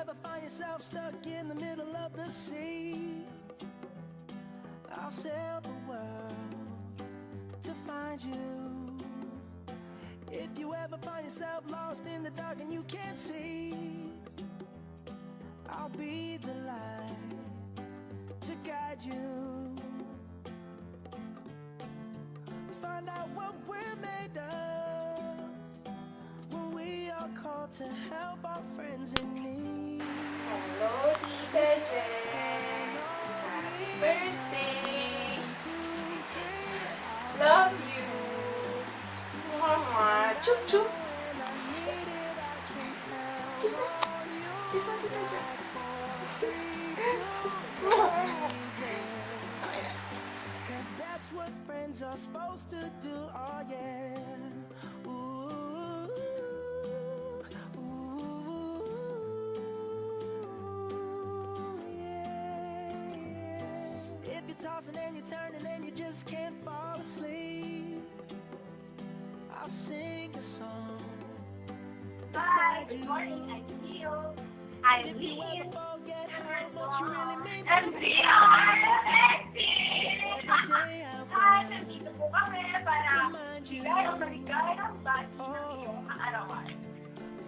ever find yourself stuck in the middle of the sea, I'll sail the world to find you. If you ever find yourself lost in the dark and you can't see, I'll be the light to guide you. Find out what we're made of when we are called to help our friends in need. Hello, Tita Jen. Happy birthday. Love you. Mama. Chup, chup. Kiss na. Kiss na, Tita Jen. Okay na. Cause that's what friends are supposed to do, oh yeah. Ooh, ooh, yeah. If you're tossing and you're turning and you just can't fall asleep, I'll sing a song Hi, beside good you. morning. I'm Gio. I'm If you ever Liz. forget how much you really mean to And me, we are effective! every day I Hi, will nandito po kami para remind you. bigay o maligay ang bati ng iyong kaarawan.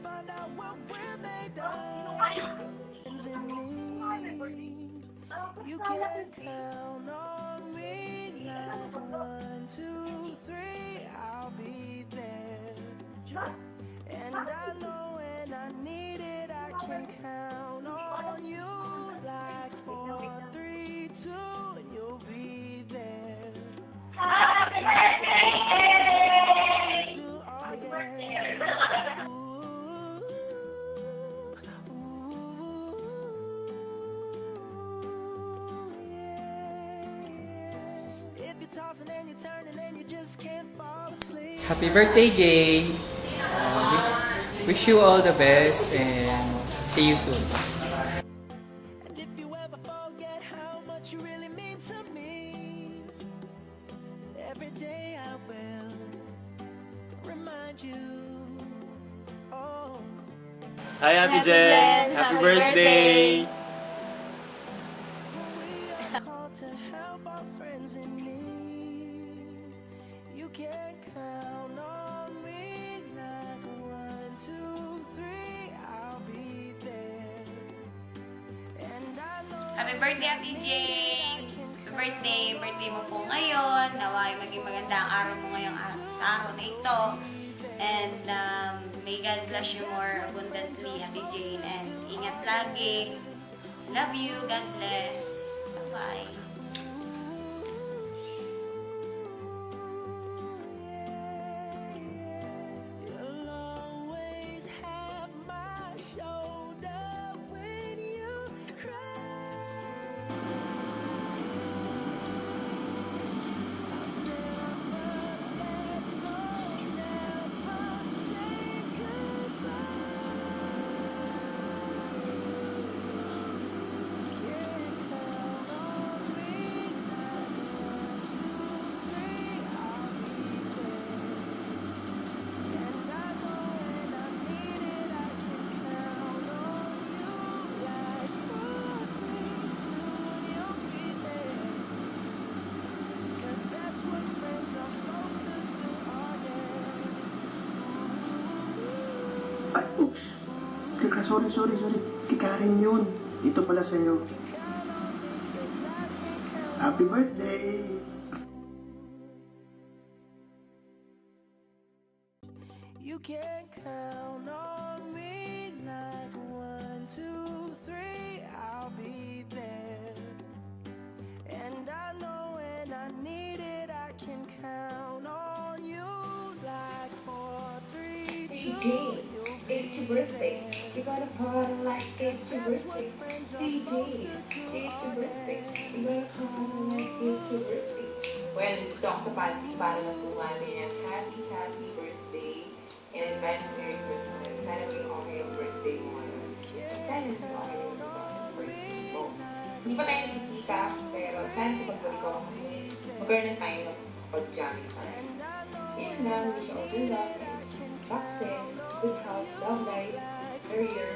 Find out what we're made Sino of. kayo? Friends in Hi, my birthday. need. Tapos You na can lang. count on me like 1, 2, 3. I'll be there. And I know when I need it, I can count on you like 4, 3, 2, and you'll be there. Happy birthday! Do all Happy yeah. birthday! If you're tossing and you're turning and you just can't fall asleep, Happy birthday, Jay! Wish you all the best and see you soon. and if you ever forget how much you really mean to me, every day I will remind you. Oh, Hi, Ate Happy Jen! Jen! Happy Happy birthday! we are called to help our friends in need. You can count on me like 1, 2, 3. I'll be there. And I know Happy birthday, Ate Jane! Happy birthday! Birthday mo po ngayon. Naway maging maganda ang araw mo ngayong sa araw na ito. And may God bless you more abundantly, Ate Jane. And ingat lagi. Love you. God bless. Bye-bye. you'll always have my shoulder when you cry. Ay, oops! Teka, sorry. Kay Karen yun. Ito pala sa'yo. Happy birthday! You can count on me like 1, 2, 3. I'll be there. And I know when I need it, I can count on you like 4, 3, 2. DJ, it's your birthday. You gotta party like it's your birthday. DJ, it's your birthday. You gotta party like it's your birthday. Well, ito ako sa party para matuwali yan. Happy birthday. In advance, Merry Christmas. Sana may okay yung birthday mo ngayon. Sana may okay yung birthday mo. Hindi pa tayo nagkikita, pero sana sa pagbalik ko magkaroon na tayo ng pag-jamming pa rin. Yan lang, wish you all the love and success, good health, love life, career.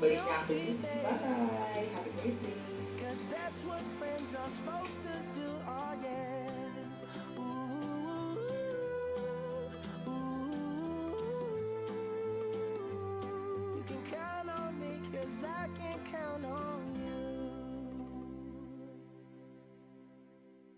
balik niya ako yun. Bye! Happy birthday! Cause that's what friends are supposed to do, oh yeah.